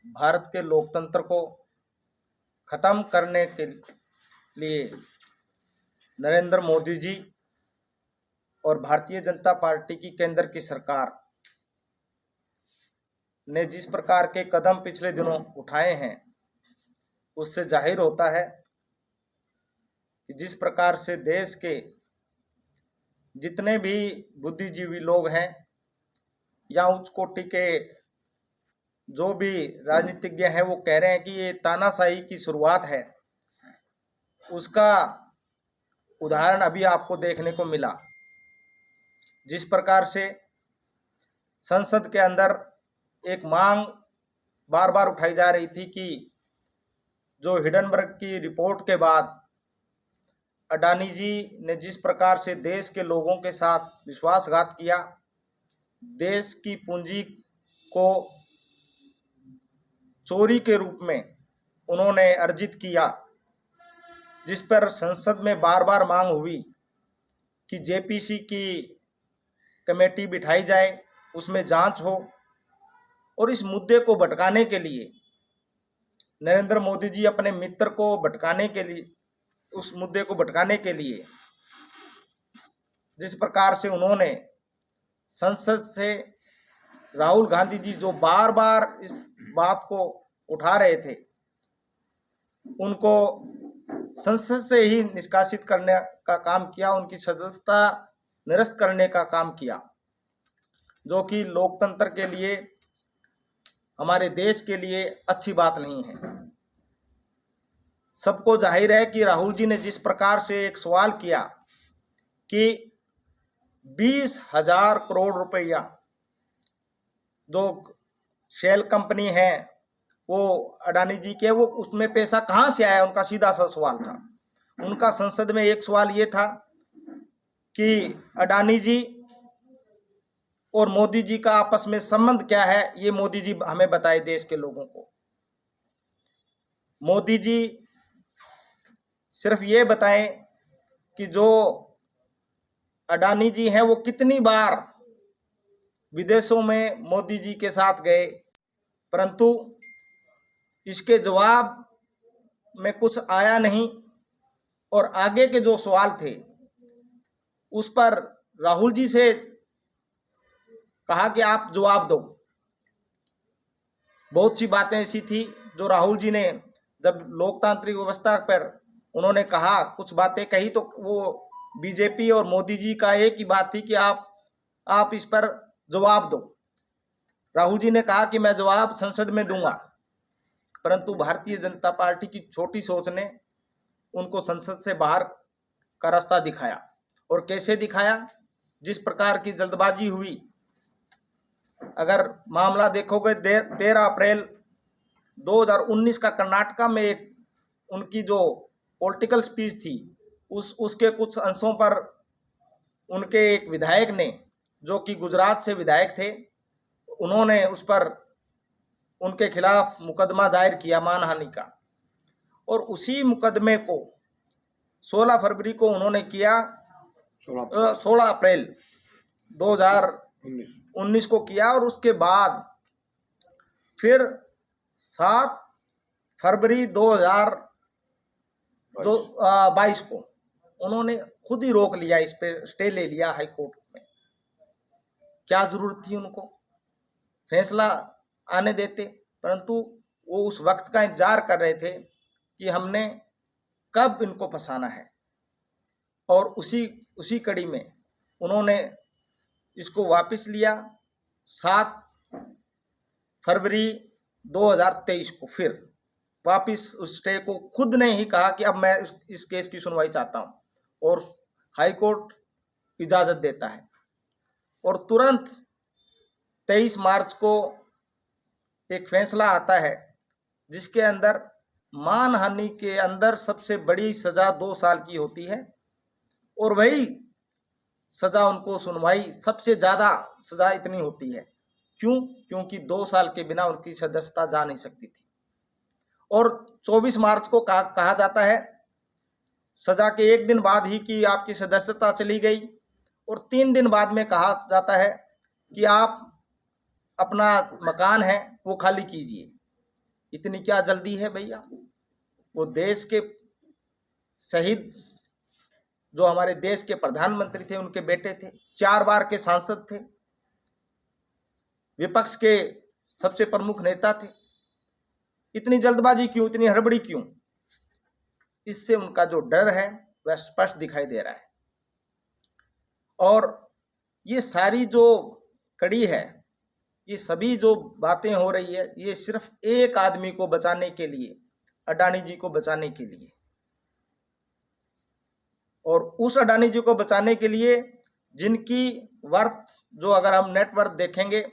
भारत के लोकतंत्र को खत्म करने के लिए नरेंद्र मोदी जी और भारतीय जनता पार्टी की केंद्र की सरकार ने जिस प्रकार के कदम पिछले दिनों उठाए हैं, उससे जाहिर होता है कि जिस प्रकार से देश के जितने भी बुद्धिजीवी लोग हैं या उच्च कोटि के जो भी राजनीतिज्ञ हैं, वो कह रहे हैं कि ये तानाशाही की शुरुआत है। उसका उदाहरण अभी आपको देखने को मिला। जिस प्रकार से संसद के अंदर एक मांग बार बार उठाई जा रही थी कि जो हिडनबर्ग की रिपोर्ट के बाद अडानी जी ने जिस प्रकार से देश के लोगों के साथ विश्वासघात किया, देश की पूंजी को चोरी के रूप में उन्होंने अर्जित किया, जिस पर संसद में बार बार मांग हुई कि जेपीसी की कमेटी बिठाई जाए, उसमें जांच हो। और इस मुद्दे को भटकाने के लिए नरेंद्र मोदी जी अपने मित्र को भटकाने के लिए, उस मुद्दे को भटकाने के लिए जिस प्रकार से उन्होंने संसद से राहुल गांधी जी जो बार बार इस बात को उठा रहे थे, उनको संसद से ही निष्कासित करने का काम किया, उनकी सदस्यता निरस्त करने का काम किया, जो कि लोकतंत्र के लिए, हमारे देश के लिए अच्छी बात नहीं है। सबको जाहिर है कि राहुल जी ने जिस प्रकार से एक सवाल किया कि 20,000 करोड़ रुपया जो शेल कंपनी है वो अडानी जी के, वो उसमें पैसा कहां से आया, उनका सीधा सा सवाल था। उनका संसद में एक सवाल ये था कि अडानी जी और मोदी जी का आपस में संबंध क्या है, ये मोदी जी हमें बताए देश के लोगों को। मोदी जी सिर्फ ये बताएं कि जो अडानी जी हैं वो कितनी बार विदेशों में मोदी जी के साथ गए, परंतु इसके जवाब में कुछ आया नहीं। और आगे के जो सवाल थे उस पर राहुल जी से कहा कि आप जवाब दो। बहुत सी बातें ऐसी थी जो राहुल जी ने, जब लोकतांत्रिक व्यवस्था पर उन्होंने कहा, कुछ बातें कही, तो वो बीजेपी और मोदी जी का एक ही बात थी कि आप इस पर जवाब दो। राहुल जी ने कहा कि मैं जवाब संसद में दूंगा, परंतु भारतीय जनता पार्टी की छोटी सोच ने उनको संसद से बाहर का रास्ता दिखाया। और कैसे दिखाया? जिस प्रकार की जल्दबाजी हुई। अगर मामला देखोगे, 13 अप्रैल 2019 का कर्नाटका में एक उनकी जो पॉलिटिकल स्पीच थी, उसके कुछ अंशों पर उनके एक विधायक ने, जो कि गुजरात से विधायक थे, उन्होंने उस पर उनके खिलाफ मुकदमा दायर किया मानहानि का। और उसी मुकदमे को 16 फरवरी को उन्होंने किया, 16 अप्रैल 2019 को किया। और उसके बाद फिर 7 फरवरी 2022 को उन्होंने खुद ही रोक लिया, इस पे स्टे ले लिया हाई कोर्ट में। क्या जरूरत थी उनको? फैसला आने देते। परंतु वो उस वक्त का इंतजार कर रहे थे कि हमने कब इनको फंसाना है। और उसी कड़ी में उन्होंने इसको वापस लिया 7 फरवरी 2023 को। फिर वापस उस स्टे को खुद ने ही कहा कि अब मैं इस केस की सुनवाई चाहता हूं, और हाई कोर्ट इजाजत देता है। और तुरंत 23 मार्च को एक फैसला आता है, जिसके अंदर मानहानि के अंदर सबसे बड़ी सजा 2 साल की होती है, और वही सजा उनको सुनवाई सबसे ज्यादा सजा इतनी होती है। क्यों? क्योंकि 2 साल के बिना उनकी सदस्यता जा नहीं सकती थी। और 24 मार्च को कहा जाता है, सजा के एक दिन बाद ही, कि आपकी सदस्यता चली गई। और 3 दिन बाद में कहा जाता है कि आप अपना मकान है वो खाली कीजिए। इतनी क्या जल्दी है भैया? वो देश के शहीद जो हमारे देश के प्रधानमंत्री थे, उनके बेटे थे, 4 बार के सांसद थे, विपक्ष के सबसे प्रमुख नेता थे। इतनी जल्दबाजी क्यों, इतनी हड़बड़ी क्यों? इससे उनका जो डर है वह स्पष्ट दिखाई दे रहा है। और ये सारी जो कड़ी है, ये सभी जो बातें हो रही है, ये सिर्फ एक आदमी को बचाने के लिए, अडानी जी को बचाने के लिए। और उस अडानी जी को बचाने के लिए जिनकी वर्थ, जो अगर हम नेटवर्थ देखेंगे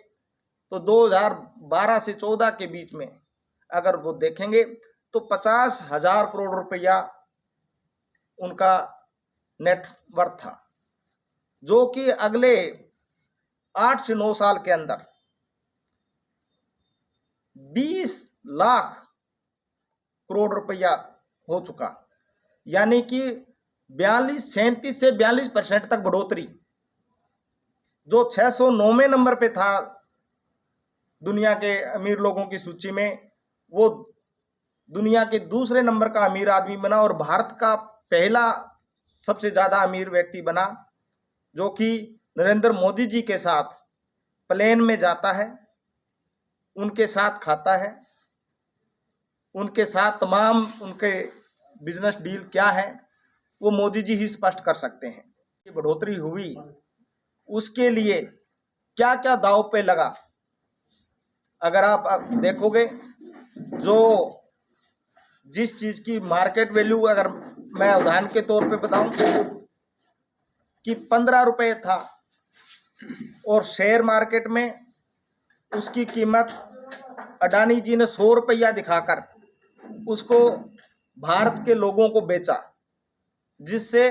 तो 2012 से 14 के बीच में अगर वो देखेंगे तो 50,000 करोड़ रुपया उनका नेटवर्थ था, जो कि अगले 8 से 9 साल के अंदर 20 लाख करोड़ रुपया हो चुका। यानी कि 37 से 42% तक बढ़ोतरी। जो 609वें नंबर पे था दुनिया के अमीर लोगों की सूची में, वो दुनिया के दूसरे नंबर का अमीर आदमी बना और भारत का पहला सबसे ज्यादा अमीर व्यक्ति बना, जो कि नरेंद्र मोदी जी के साथ प्लेन में जाता है, उनके साथ खाता है, उनके साथ तमाम उनके बिजनेस डील क्या है वो मोदी जी ही स्पष्ट कर सकते हैं। ये बढ़ोतरी हुई, उसके लिए क्या क्या दांव पे लगा। अगर आप देखोगे, जो जिस चीज की मार्केट वैल्यू, अगर मैं उदाहरण के तौर पे बताऊं कि 15 रुपए था और शेयर मार्केट में उसकी कीमत अडानी जी ने 100 रुपया दिखाकर उसको भारत के लोगों को बेचा, जिससे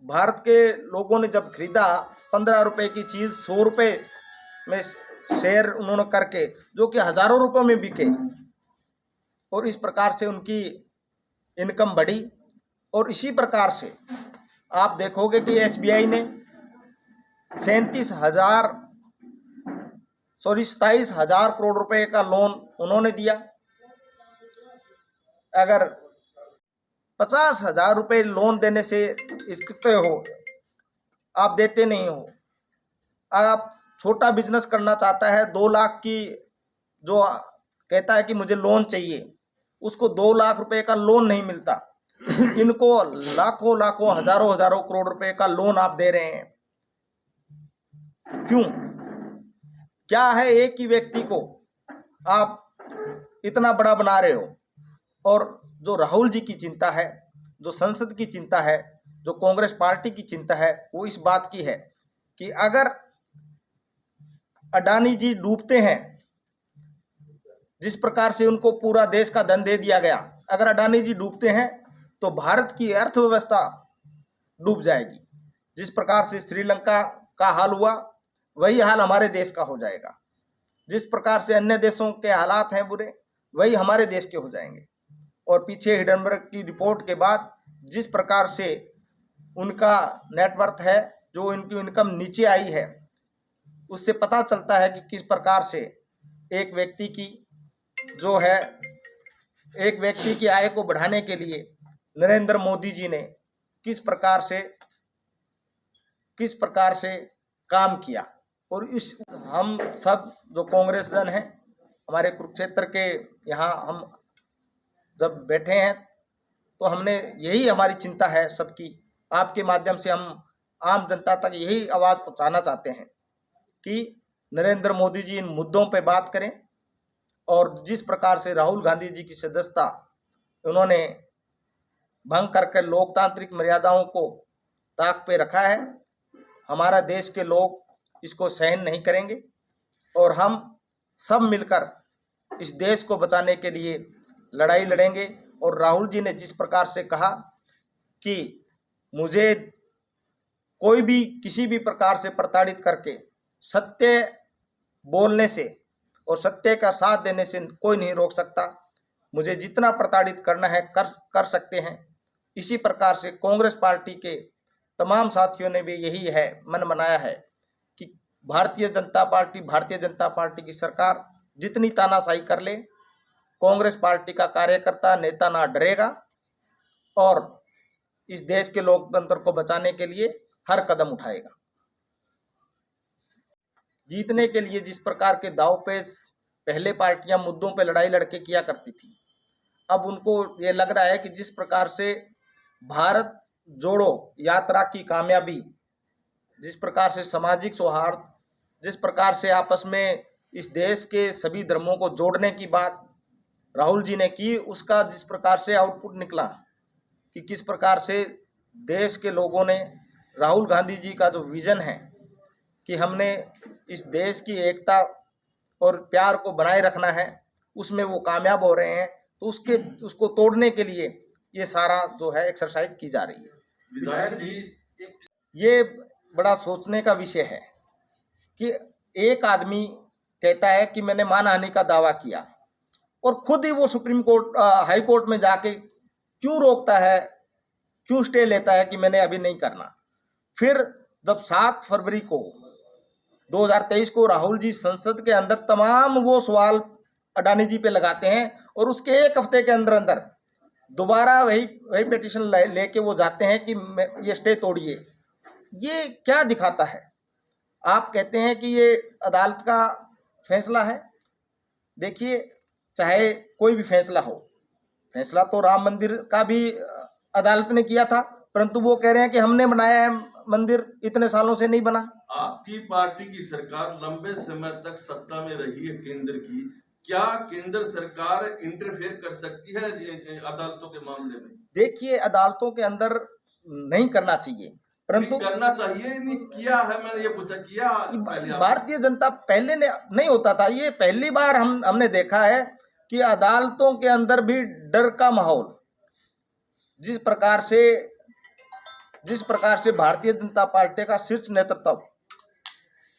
भारत के लोगों ने जब खरीदा 15 रुपए की चीज 100 रुपए में शेयर उन्होंने करके, जो कि हजारों रुपयों में बिके, और इस प्रकार से उनकी इनकम बढ़ी। और इसी प्रकार से आप देखोगे कि एसबीआई ने 27,000 करोड़ रुपए का लोन उन्होंने दिया। अगर 50,000 रुपए लोन देने से इसके हो, आप देते नहीं हो। आप छोटा बिजनेस करना चाहता है, 2 लाख की जो कहता है कि मुझे लोन चाहिए, उसको 2 लाख रुपए का लोन नहीं मिलता। इनको लाखों लाखों हजारों हजारों करोड़ रुपए का लोन आप दे रहे हैं। क्यों? क्या है एक ही व्यक्ति को आप इतना बड़ा बना रहे हो? और जो राहुल जी की चिंता है, जो संसद की चिंता है, जो कांग्रेस पार्टी की चिंता है, वो इस बात की है कि अगर अडानी जी डूबते हैं, जिस प्रकार से उनको पूरा देश का धन दे दिया गया, अगर अडानी जी डूबते हैं तो भारत की अर्थव्यवस्था डूब जाएगी। जिस प्रकार से श्रीलंका का हाल हुआ, वही हाल हमारे देश का हो जाएगा। जिस प्रकार से अन्य देशों के हालात हैं बुरे, वही हमारे देश के हो जाएंगे। और पीछे हिडनबर्ग की रिपोर्ट के बाद जिस प्रकार से उनका नेटवर्थ है, जो उनकी इनकम नीचे आई है, उससे पता चलता है कि किस प्रकार से एक व्यक्ति की जो है, एक व्यक्ति की आय को बढ़ाने के लिए नरेंद्र मोदी जी ने किस प्रकार से काम किया। और इस हम सब जो कांग्रेस जन हैं, हमारे कुरुक्षेत्र के यहाँ हम जब बैठे हैं तो हमने यही हमारी चिंता है सबकी। आपके माध्यम से हम आम जनता तक यही आवाज पहुंचाना चाहते हैं कि नरेंद्र मोदी जी इन मुद्दों पे बात करें। और जिस प्रकार से राहुल गांधी जी की सदस्यता उन्होंने भंग करके लोकतांत्रिक मर्यादाओं को ताक पे रखा है, हमारा देश के लोग इसको सहन नहीं करेंगे। और हम सब मिलकर इस देश को बचाने के लिए लड़ाई लड़ेंगे। और राहुल जी ने जिस प्रकार से कहा कि मुझे कोई भी किसी भी प्रकार से प्रताड़ित करके सत्य बोलने से और सत्य का साथ देने से कोई नहीं रोक सकता, मुझे जितना प्रताड़ित करना है कर सकते हैं। इसी प्रकार से कांग्रेस पार्टी के तमाम साथियों ने भी यही है मन बनाया है कि भारतीय जनता पार्टी की सरकार जितनी तानाशाही कर ले, कांग्रेस पार्टी का कार्यकर्ता नेता ना डरेगा और इस देश के लोकतंत्र को बचाने के लिए हर कदम उठाएगा। जीतने के लिए जिस प्रकार के दांवपेच पहले पार्टियां मुद्दों पे लड़ाई लड़के किया करती थी, अब उनको ये लग रहा है कि जिस प्रकार से भारत जोड़ो यात्रा की कामयाबी, जिस प्रकार से सामाजिक सौहार्द, जिस प्रकार से आपस में इस देश के सभी धर्मों को जोड़ने की बात राहुल जी ने की, उसका जिस प्रकार से आउटपुट निकला कि किस प्रकार से देश के लोगों ने राहुल गांधी जी का जो विजन है कि हमने इस देश की एकता और प्यार को बनाए रखना है, उसमें वो कामयाब हो रहे हैं। तो उसको तोड़ने के लिए ये सारा जो है एक्सरसाइज की जा रही है। विधायक जी, ये बड़ा सोचने का विषय है कि एक आदमी कहता है कि मैंने मानहानि का दावा किया और खुद ही वो सुप्रीम कोर्ट हाई कोर्ट में जाके क्यों रोकता है, क्यों स्टे लेता है कि मैंने अभी नहीं करना। फिर जब 7 फरवरी को 2023 को राहुल जी संसद के अंदर तमाम वो सवाल अडानी जी पे लगाते हैं और उसके एक हफ्ते के अंदर अंदर दोबारा वही पिटीशन लेके वो जाते हैं कि ये स्टे तोड़िए। ये क्या दिखाता है? आप कहते हैं कि ये अदालत का फैसला है। देखिए, चाहे कोई भी फैसला हो, फैसला तो राम मंदिर का भी अदालत ने किया था, परंतु वो कह रहे हैं कि हमने बनाया है मंदिर, इतने सालों से नहीं बना। आपकी पार्टी की सरकार लंबे समय तक सत्ता में रही है केंद्र की, क्या केंद्र सरकार इंटरफेयर कर सकती है अदालतों के मामले में? देखिए, अदालतों के अंदर नहीं करना चाहिए, परंतु करना चाहिए। नहीं किया है, मैंने ये पूछा, किया भारतीय जनता पहले ने नहीं होता था। ये पहली बार हमने देखा है कि अदालतों के अंदर भी डर का माहौल, जिस प्रकार से भारतीय जनता पार्टी का शीर्ष नेतृत्व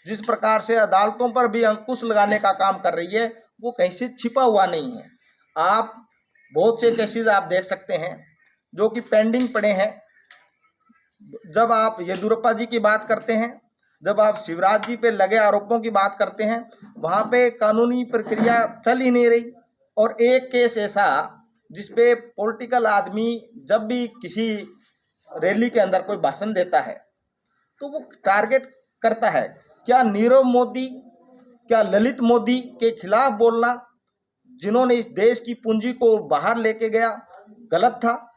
जिस प्रकार से अदालतों पर भी अंकुश लगाने का काम कर रही है, वो कहीं से छिपा हुआ नहीं है। आप बहुत से केसेस आप देख सकते हैं जो कि पेंडिंग पड़े हैं। जब आप येदियुरप्पा जी की बात करते हैं, जब आप शिवराज जी पे लगे आरोपों की बात करते हैं, वहां पे कानूनी प्रक्रिया चल ही नहीं रही। और एक केस ऐसा जिसपे पॉलिटिकल आदमी जब भी किसी रैली के अंदर कोई भाषण देता है तो वो टारगेट करता है, क्या नीरव मोदी, क्या ललित मोदी के खिलाफ बोलना, जिन्होंने इस देश की पूंजी को बाहर लेके गया, गलत था?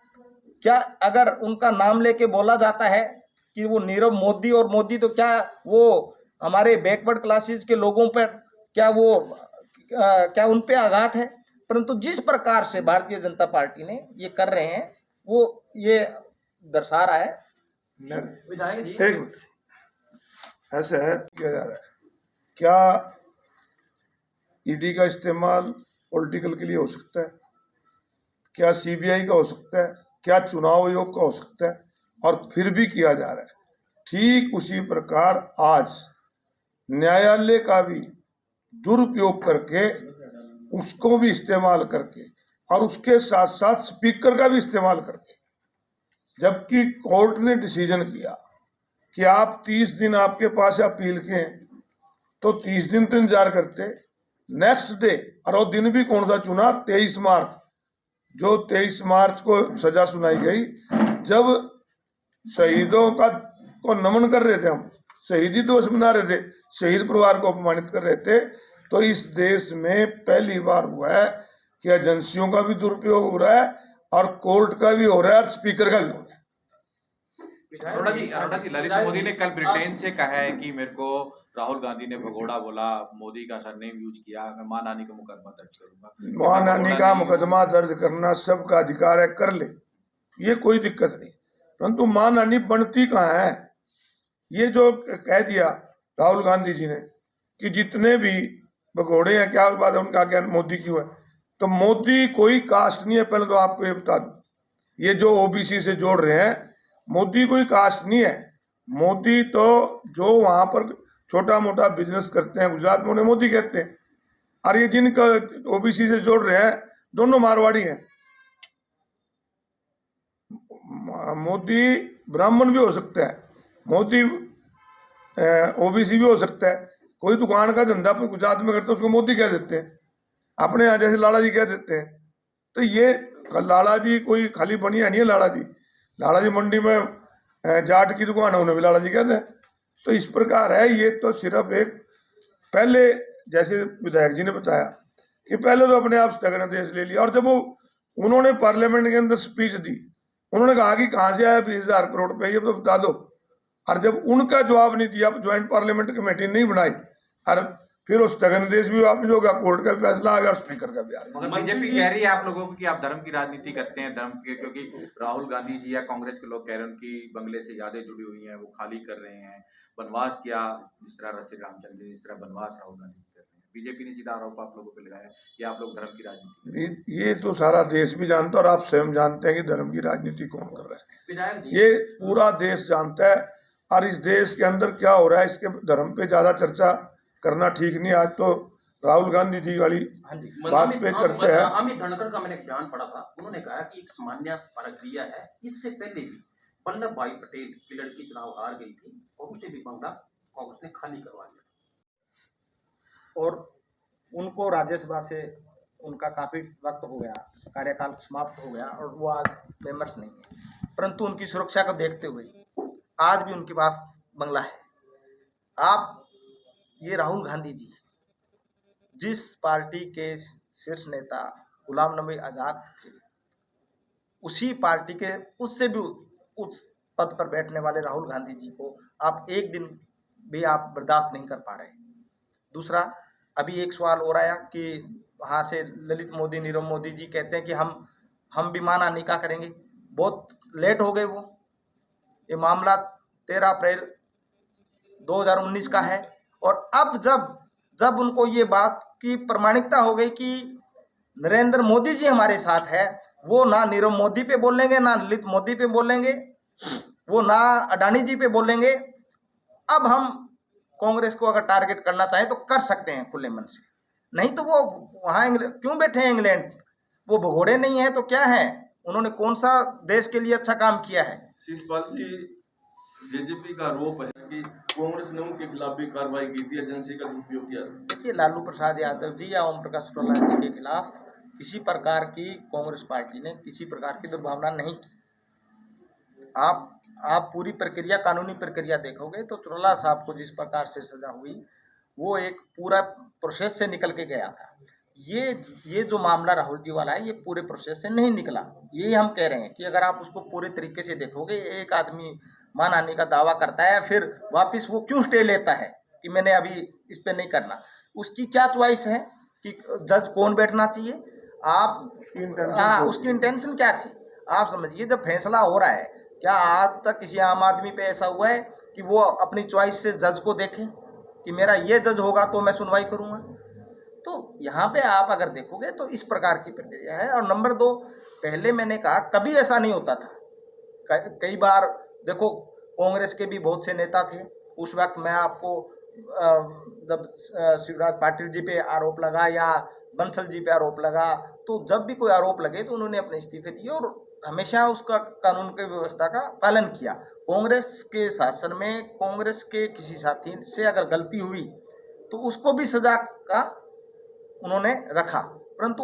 क्या अगर उनका नाम लेके बोला जाता है कि वो नीरव मोदी और मोदी, तो क्या वो हमारे बैकवर्ड क्लासेस के लोगों पर क्या उन पे आघात है? परंतु जिस प्रकार से भारतीय जनता पार्टी ने ये कर रहे हैं, वो ये दर्शा रहा है। विधायक जी, एक मिनट, ऐसा है किया जा रहा है, क्या ईडी का इस्तेमाल पॉलिटिकल के लिए हो सकता है? क्या सीबीआई का हो सकता है? क्या चुनाव आयोग का हो सकता है? और फिर भी किया जा रहा है। ठीक उसी प्रकार आज न्यायालय का भी दुरुपयोग करके, उसको भी इस्तेमाल करके, और उसके साथ साथ स्पीकर का भी इस्तेमाल करके, जबकि कोर्ट ने डिसीजन किया कि आप 30 दिन आपके पास अपील के हैं, तो 30 दिन तो इंतजार करते। नेक्स्ट डे, और वो दिन भी कौन सा चुना? 23 मार्च, जो 23 मार्च को सजा सुनाई गई, जब शहीदों को नमन कर रहे थे, हम शहीदी दिवस मना रहे थे, शहीद परिवार को अपमानित कर रहे थे। तो इस देश में पहली बार हुआ है कि एजेंसियों का भी दुरुपयोग हो रहा है और कोर्ट का भी हो रहा है और स्पीकर का भी हो रहा है। अरोड़ा जी, ललित मोदी ने कल ब्रिटेन से कहा है कि मेरे को राहुल गांधी ने भगोड़ा बोला, मोदी का सरनेम यूज किया, मैं मानहानि का मुकदमा दर्ज करूंगा। मानहानि का मुकदमा दर्ज करना सबका अधिकार है, कर ले, ये कोई दिक्कत नहीं, परंतु मानहानि बनती कहाँ है? ये जो कह दिया राहुल गांधी जी ने कि जितने भी भगोड़े हैं, क्या बात है उनका, क्या मोदी क्यों है? तो मोदी कोई कास्ट नहीं है। पहले तो आपको ये बता दूं, ये जो ओबीसी से जोड़ रहे हैं, मोदी कोई कास्ट नहीं है। मोदी तो जो वहां पर छोटा मोटा बिजनेस करते हैं गुजरात में, उन्हें मोदी कहते हैं। और ये जिनका ओबीसी से जोड़ रहे हैं, दोनों मारवाड़ी हैं। मोदी ब्राह्मण भी हो सकता है, मोदी ओबीसी भी हो सकता है। कोई दुकान का धंधा गुजरात में करते हैं, उसको मोदी कह देते हैं। अपने यहाँ जैसे लाला जी कह देते हैं, तो ये लाला जी कोई खाली बनिया नहीं है। लाला जी मंडी में जाट की दुकान है, उन्हें भी लाला जी कहते हैं। तो इस प्रकार है, ये तो सिर्फ एक पहले जैसे विधायक जी ने बताया कि पहले तो अपने आप स्थगन आदेश ले लिया, और जब वो उन्होंने पार्लियामेंट के अंदर स्पीच दी, उन्होंने कहा कि कहाँ से आया 20,000 करोड़ रुपए, ये तो बता दो। और जब उनका जवाब नहीं दिया, ज्वाइंट पार्लियामेंट कमेटी नहीं बनाई, और फिर उस स्थगन आदेश भी वापस हो गया, कोर्ट का फैसला आ गया, स्पीकर का भी आ गया। मगर बीजेपी कह रही है आप लोगों को कि आप धर्म की राजनीति करते हैं, धर्म के, क्योंकि राहुल गांधी जी या कांग्रेस के लोग कह रहे हैं उनकी बंगले से यादें जुड़ी हुई हैं, वो खाली कर रहे हैं, वनवास किया जिस तरह श्री रामचंद्र जी, इस तरह वनवास राहुल गांधी करते हैं। बीजेपी ने सीधा आरोप आप लोगों पर लगाया कि आप लोग धर्म की राजनीति। ये तो सारा देश भी जानता है, और आप स्वयं जानते हैं कि धर्म की राजनीति कौन कर रहा है। ये पूरा देश जानता है, और इस देश के अंदर क्या हो रहा है इसके धर्म पे ज्यादा चर्चा करना ठीक नहीं। आज तो राहुल गांधी जी वाली बात पे चर्चा है। अमित धनखड़ का मैंने एक बयान पढ़ा था, उन्होंने कहा कि एक सामान्य प्रक्रिया है, इससे पहले भी वल्लभ भाई पटेल की लड़की चुनाव हार गई थी और उसे भी बंगला कांग्रेस ने खाली करवा दिया, और उनको राज्यसभा से उनका काफी वक्त हो गया, कार्यकाल समाप्त हो गया, और वो आज मेंबर्स नहीं है। परंतु उनकी सुरक्षा को देखते हुए आज भी उनके पास बंगला है। आप ये राहुल गांधी जी, जिस पार्टी के शीर्ष नेता गुलाम नबी आजाद थे, उसी पार्टी के उससे भी उस पद पर बैठने वाले राहुल गांधी जी को आप एक दिन भी आप बर्दाश्त नहीं कर पा रहे। दूसरा, अभी एक सवाल हो रहा है कि वहाँ से ललित मोदी, नीरव मोदी जी कहते हैं कि हम भी माना निकाह करेंगे। बहुत लेट हो गए वो। ये मामला 13 अप्रैल 2019 का है, और अब जब उनको ये बात की प्रमाणिकता हो गई कि नरेंद्र मोदी जी हमारे साथ है, वो ना नीरव मोदी पे बोलेंगे, ना ललित मोदी पे बोलेंगे, वो ना अडानी जी पे बोलेंगे। अब हम कांग्रेस को अगर टारगेट करना चाहें तो कर सकते हैं खुले मन से, नहीं तो वो वहाँ क्यों बैठे हैं इंग्लैंड? वो भगोड़े नहीं है तो क्या है? उन्होंने कौन सा देश के लिए अच्छा काम किया है? शिषपाल जी, जेजेपी का आरोप है कि कांग्रेस ने उनके खिलाफ भी कार्रवाई की थी, एजेंसी का दुरुपयोग किया। देखिए, लालू प्रसाद यादव जी या ओम प्रकाश चौटाला जी के खिलाफ किसी प्रकार की कांग्रेस पार्टी ने किसी प्रकार की दुर्भावना नहीं की। आप पूरी प्रक्रिया, कानूनी प्रक्रिया देखोगे तो चौटाला साहब को जिस प्रकार से सजा हुई, वो एक पूरा प्रोसेस से निकल के गया था। ये जो मामला राहुल जी वाला है, ये पूरे प्रोसेस से नहीं निकला। ये हम कह रहे हैं कि अगर आप उसको पूरे तरीके से देखोगे, एक आदमी मान आने का दावा करता है, फिर वापस वो क्यों स्टे लेता है कि मैंने अभी इस पे नहीं करना? उसकी क्या चॉइस है कि जज कौन बैठना चाहिए? उसकी इंटेंशन क्या थी? आप समझिए, जब फैसला हो रहा है, क्या आज तक किसी आम आदमी पे ऐसा हुआ है कि वो अपनी चॉइस से जज को देखे कि मेरा ये जज होगा तो मैं सुनवाई करूंगा? तो यहाँ पे आप अगर देखोगे तो इस प्रकार की प्रक्रिया है। और नंबर 2, पहले मैंने कहा कभी ऐसा नहीं होता था। कई बार देखो, कांग्रेस के भी बहुत से नेता थे उस वक्त। मैं आपको जब शिवराज पाटिल जी पे आरोप लगा या बंसल जी पे आरोप लगा, तो जब भी कोई आरोप लगे तो उन्होंने अपने इस्तीफे दिए और हमेशा उसका कानून की व्यवस्था का पालन किया। कांग्रेस के शासन में कांग्रेस के किसी साथी से अगर गलती हुई तो उसको भी सजा का उन्होंने रखा। परंतु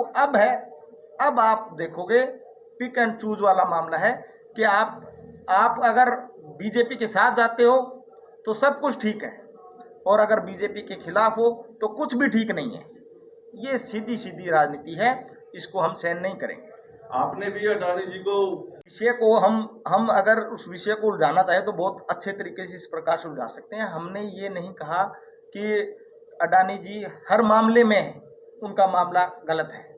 अब आप देखोगे पिक एंड चूज वाला मामला है कि आप अगर बीजेपी के साथ जाते हो तो सब कुछ ठीक है, और अगर बीजेपी के खिलाफ हो तो कुछ भी ठीक नहीं है। ये सीधी सीधी राजनीति है, इसको हम सहन नहीं करेंगे। आपने भी अडानी जी को विषय को हम अगर उस विषय को उलझाना चाहें तो बहुत अच्छे तरीके से इस प्रकार से उलझा सकते हैं। हमने ये नहीं कहा कि अडानी जी हर मामले में उनका मामला गलत है।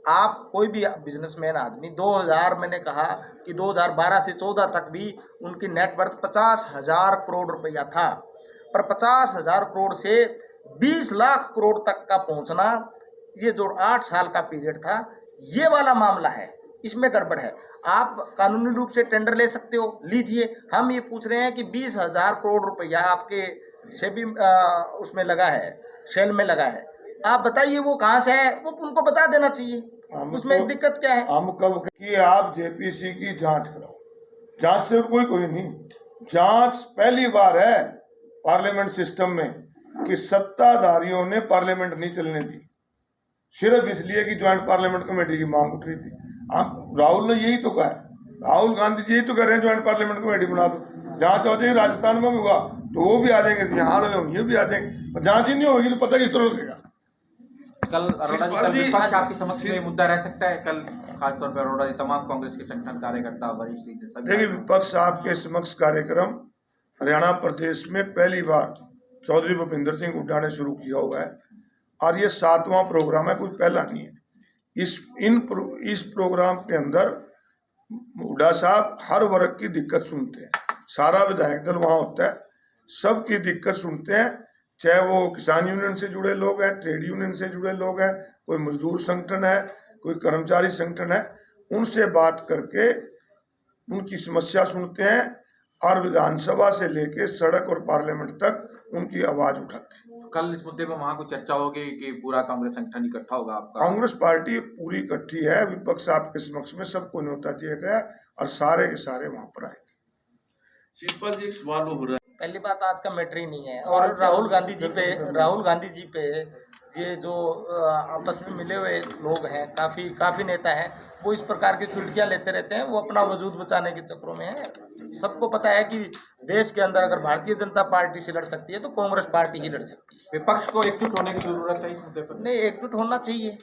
आप कोई भी बिजनेसमैन आदमी, 2000 मैंने कहा कि 2012 से 14 तक भी उनकी नेटवर्थ 50,000 करोड़ रुपया था, पर 50,000 करोड़ से 20 लाख करोड़ तक का पहुंचना, ये जो 8 साल का पीरियड था, ये वाला मामला है। इसमें गड़बड़ है। आप कानूनी रूप से टेंडर ले सकते हो, लीजिए। हम ये पूछ रहे हैं कि 20,000 करोड़ रुपया आपके से भी उसमें लगा है, शेल में लगा है, आप बताइए वो कहाँ से है? वो उनको बता देना चाहिए, उसमें दिक्कत क्या है? हम कब कि आप जेपीसी की जांच कराओ, जांच से कोई नहीं। जांच पहली बार है पार्लियामेंट सिस्टम में कि सत्ताधारियों ने पार्लियामेंट नहीं चलने दी। सिर्फ इसलिए कि ज्वाइंट पार्लियामेंट कमेटी की मांग उठ रही थी। हम राहुल ने यही तो कहा है, राहुल गांधी जी यही तो कह रहे हैं ज्वाइंट पार्लियामेंट कमेटी बना दो। जहाँ चौधरी राजस्थान में भी हुआ तो वो भी आ जाएंगे, यहाँ ये भी आ जाएंगे, पर जहाँ चीज नहीं होगी तो पता किस तरह लगेगा। कल अरोड़ा जी, कल विपक्ष आपके समक्ष में मुद्दा रह सकता है कल, खासतौर पर अरोड़ा जी, तमाम कांग्रेस के संगठन कार्यकर्ता वरिष्ठ सभी। देखिए, विपक्ष आपके समक्ष कार्यक्रम हरियाणा प्रदेश में पहली बार चौधरी भूपिंदर सिंह हुड्डा ने शुरू किया हुआ है और ये 7वां प्रोग्राम है, कोई पहला नहीं है। इस प्रोग्राम के अंदर हुड्डा साहब हर वर्ग की दिक्कत सुनते हैं, सारा विधायक दल वहां होता है, सबकी दिक्कत सुनते हैं, चाहे वो किसान यूनियन से जुड़े लोग हैं, ट्रेड यूनियन से जुड़े लोग हैं, कोई मजदूर संगठन है, कोई कर्मचारी संगठन है, उनसे बात करके उनकी समस्या सुनते हैं और विधानसभा से लेके सड़क और पार्लियामेंट तक उनकी आवाज उठाते हैं। कल इस मुद्दे पर वहां कोई चर्चा होगी कि पूरा कांग्रेस संगठन इकट्ठा होगा आपका? कांग्रेस पार्टी पूरी इकट्ठी है, विपक्ष आपके समक्ष में सबको न्योता दिया गया और सारे के सारे वहां पर आएंगे। शिवपाल जी, एक सवाल हो रहा है। पहली बात, आज का मैटर ही नहीं है। और राहुल गांधी जी पे ये जो आपस में मिले हुए लोग हैं, काफी नेता हैं, वो इस प्रकार की चुटकियां लेते रहते हैं, वो अपना वजूद बचाने के चक्करों में है। सबको पता है कि देश के अंदर अगर भारतीय जनता पार्टी से लड़ सकती है तो कांग्रेस पार्टी ही लड़ सकती है। विपक्ष को एकजुट होने की जरूरत है इस मुद्दे पर? नहीं, एकजुट होना चाहिए।